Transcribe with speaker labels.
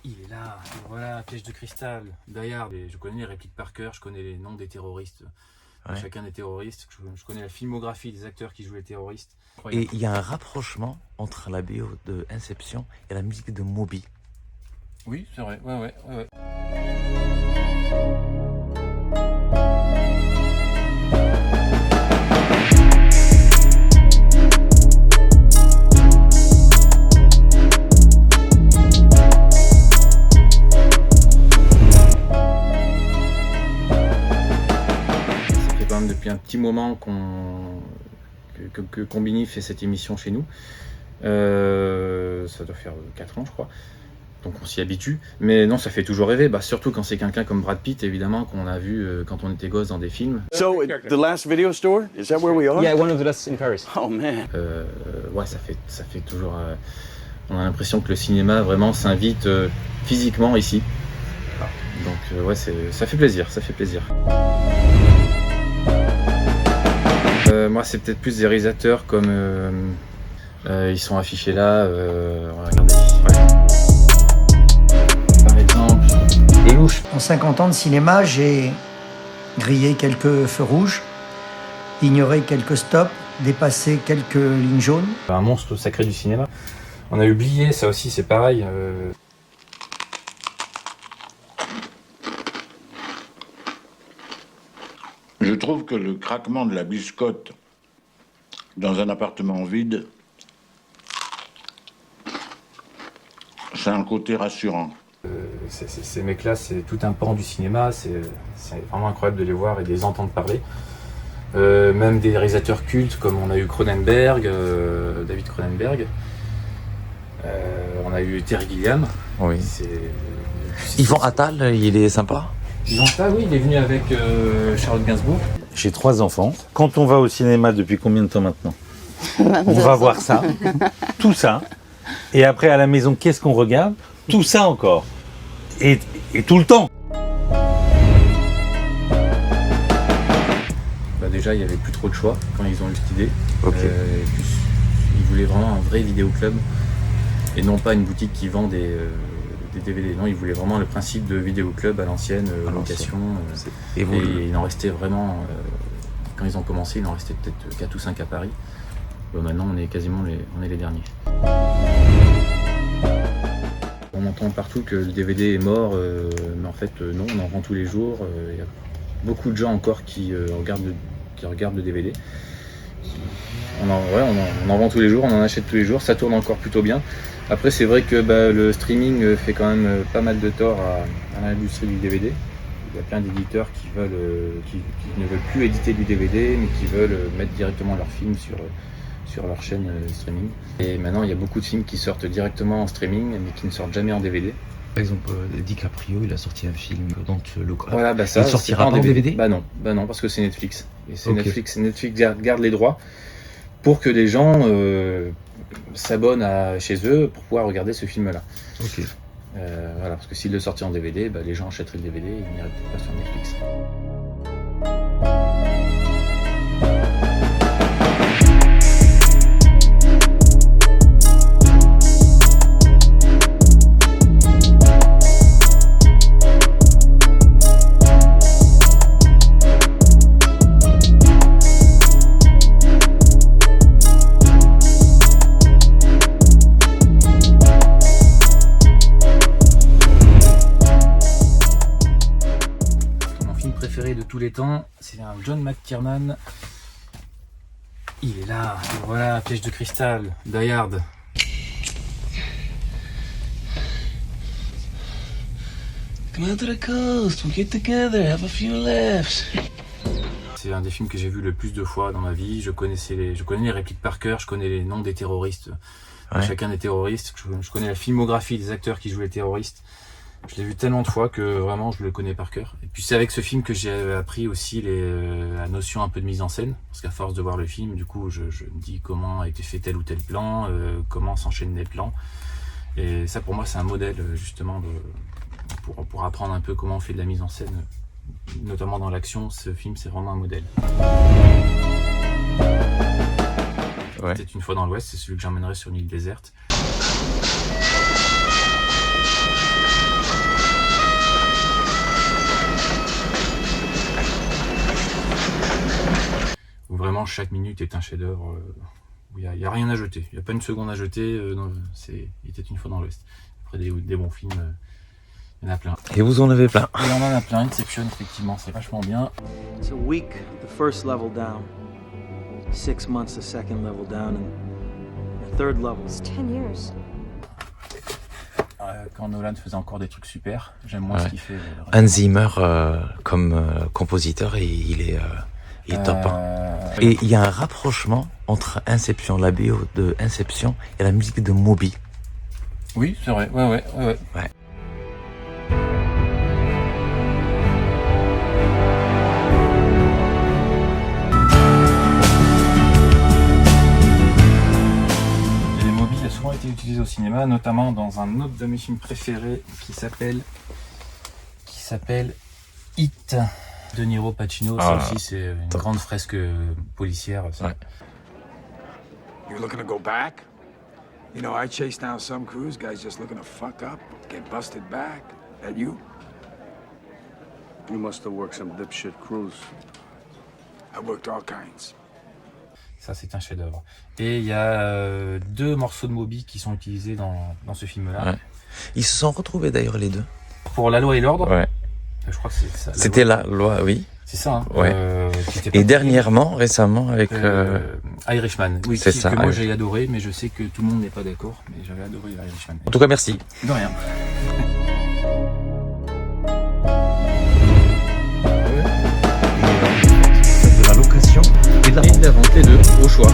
Speaker 1: Il est là, voilà, Piège de cristal, Die Hard. Et je connais les répliques par cœur, je connais les noms des terroristes, chacun des terroristes, je connais la filmographie des acteurs qui jouent les terroristes.
Speaker 2: Et il y a un rapprochement entre la BO de Inception et la musique de Moby.
Speaker 1: Oui, c'est vrai, ouais. Depuis un petit moment que Combini fait cette émission chez nous. Ça doit faire 4 ans, je crois. Donc on s'y habitue. Mais non, ça fait toujours rêver. Surtout quand c'est quelqu'un comme Brad Pitt, évidemment, qu'on a vu quand on était gosse dans des films.
Speaker 3: So, the last video store? Is that where we are?
Speaker 4: Yeah, one of the last in Paris.
Speaker 3: Oh man.
Speaker 1: Ouais, ça fait toujours... on a l'impression que le cinéma vraiment s'invite physiquement ici. Donc ouais, ça fait plaisir. Moi, c'est peut-être plus des réalisateurs comme ils sont affichés là. Regardez. Ouais. Par exemple, Lelouch.
Speaker 5: En 50 ans de cinéma, j'ai grillé quelques feux rouges, ignoré quelques stops, dépassé quelques lignes jaunes.
Speaker 1: Un monstre sacré du cinéma. On a oublié, ça aussi, c'est pareil.
Speaker 6: Je trouve que le craquement de la biscotte dans un appartement vide, c'est un côté rassurant.
Speaker 1: Ces mecs-là, c'est tout un pan du cinéma, c'est vraiment incroyable de les voir et de les entendre parler. Même des réalisateurs cultes comme on a eu Cronenberg, David Cronenberg, on a eu Terry Gilliam.
Speaker 2: Oui. Yvan Attal, il est sympa.
Speaker 1: Yvan Attal, oui, il est venu avec Charlotte Gainsbourg.
Speaker 7: J'ai 3 enfants. Quand on va au cinéma depuis combien de temps maintenant? On va voir ça, tout ça. Et après, à la maison, qu'est-ce qu'on regarde? Tout ça encore. Et tout le temps.
Speaker 1: Déjà, il n'y avait plus trop de choix quand ils ont eu cette idée.
Speaker 2: Okay.
Speaker 1: Et puis, ils voulaient vraiment un vrai vidéoclub et non pas une boutique qui vend des DVD. Non, ils voulaient vraiment le principe de vidéoclub à l'ancienne, location. Et il en restait vraiment, quand ils ont commencé, il en restait peut-être 4 ou 5 à Paris. Maintenant, on est quasiment les derniers. On entend partout que le DVD est mort, mais en fait, non, on en vend tous les jours. Il y a beaucoup de gens encore qui regardent le DVD. On en vend tous les jours, on en achète tous les jours, ça tourne encore plutôt bien. Après, c'est vrai que le streaming fait quand même pas mal de tort à l'industrie du DVD. Il y a plein d'éditeurs qui ne veulent plus éditer du DVD, mais qui veulent mettre directement leurs films sur leur chaîne streaming. Et maintenant, il y a beaucoup de films qui sortent directement en streaming, mais qui ne sortent jamais en DVD.
Speaker 2: Par exemple, DiCaprio, il a sorti un film dans le corps.
Speaker 1: Voilà, ça,
Speaker 2: il sortira pas en DVD.
Speaker 1: Bah non, parce que c'est Netflix. Et c'est
Speaker 2: Okay.
Speaker 1: Netflix garde les droits pour que les gens s'abonnent chez eux pour pouvoir regarder ce film-là.
Speaker 2: Ok.
Speaker 1: Voilà, parce que s'il le sortait en DVD, les gens achèteraient le DVD et ils n'iraient peut-être pas sur Netflix. De tous les temps, c'est un John McTiernan. Il est là, voilà, Piège de cristal, Die Hard.
Speaker 4: Come out to the coast, we'll get together, have a few laughs.
Speaker 1: C'est un des films que j'ai vu le plus de fois dans ma vie. Je connais les répliques par cœur, je connais les noms des terroristes, chacun des terroristes, je connais la filmographie des acteurs qui jouent les terroristes. Je l'ai vu tellement de fois que vraiment je le connais par cœur. Et puis c'est avec ce film que j'ai appris aussi la notion un peu de mise en scène. Parce qu'à force de voir le film, du coup, je me dis comment a été fait tel ou tel plan, comment s'enchaînent les plans. Et ça pour moi c'est un modèle justement pour apprendre un peu comment on fait de la mise en scène. Notamment dans l'action, ce film c'est vraiment un modèle.
Speaker 2: Ouais.
Speaker 1: Peut-être une fois dans l'Ouest, c'est celui que j'emmènerai sur une île déserte. vraiment chaque minute est un chef-d'œuvre. Il n'y a rien à jeter. Il n'y a pas une seconde à jeter. Non, il était une fois dans l'Ouest. Après des bons films, il y en a plein.
Speaker 2: Et vous en avez plein.
Speaker 1: Et on en a plein. Inception, effectivement, c'est vachement bien.
Speaker 8: It's a week, the first level down. 6 months, the second level down, and the third level.
Speaker 9: It's 10 years.
Speaker 1: Quand Nolan faisait encore des trucs super, j'aime moins ce qu'il fait.
Speaker 2: Hans Zimmer, comme compositeur, il est top. Hein. Et il y a un rapprochement entre Inception, la BO de Inception, et la musique de Moby.
Speaker 1: Oui, c'est vrai. Ouais. Les Moby a souvent été utilisé au cinéma, notamment dans un autre de mes films préférés qui s'appelle Hit de Niro Pacino. Ça aussi, c'est une grande fresque policière. Ça.
Speaker 2: Ouais.
Speaker 10: You're looking to go back? You know, I chased down some cruise guys just looking to fuck up, get busted back. That you?
Speaker 3: You must have worked some dipshit cruise.
Speaker 10: I worked all kinds.
Speaker 1: Ça, c'est un chef-d'œuvre. Et il y a 2 morceaux de Moby qui sont utilisés dans ce film-là.
Speaker 2: Ouais. Ils se sont retrouvés d'ailleurs les deux.
Speaker 1: Pour La Loi et l'Ordre.
Speaker 2: Ouais.
Speaker 1: Je crois que c'est ça.
Speaker 2: C'était la loi, oui.
Speaker 1: C'est ça. Hein.
Speaker 2: Ouais. Et dernièrement, récemment, avec
Speaker 1: Irishman. Oui,
Speaker 2: c'est ça.
Speaker 1: Que moi j'ai adoré, mais je sais que tout le monde n'est pas d'accord. Mais j'avais adoré Irishman.
Speaker 2: En tout cas, merci.
Speaker 1: De rien.
Speaker 5: De la location et de la vente.
Speaker 1: Les deux, au choix.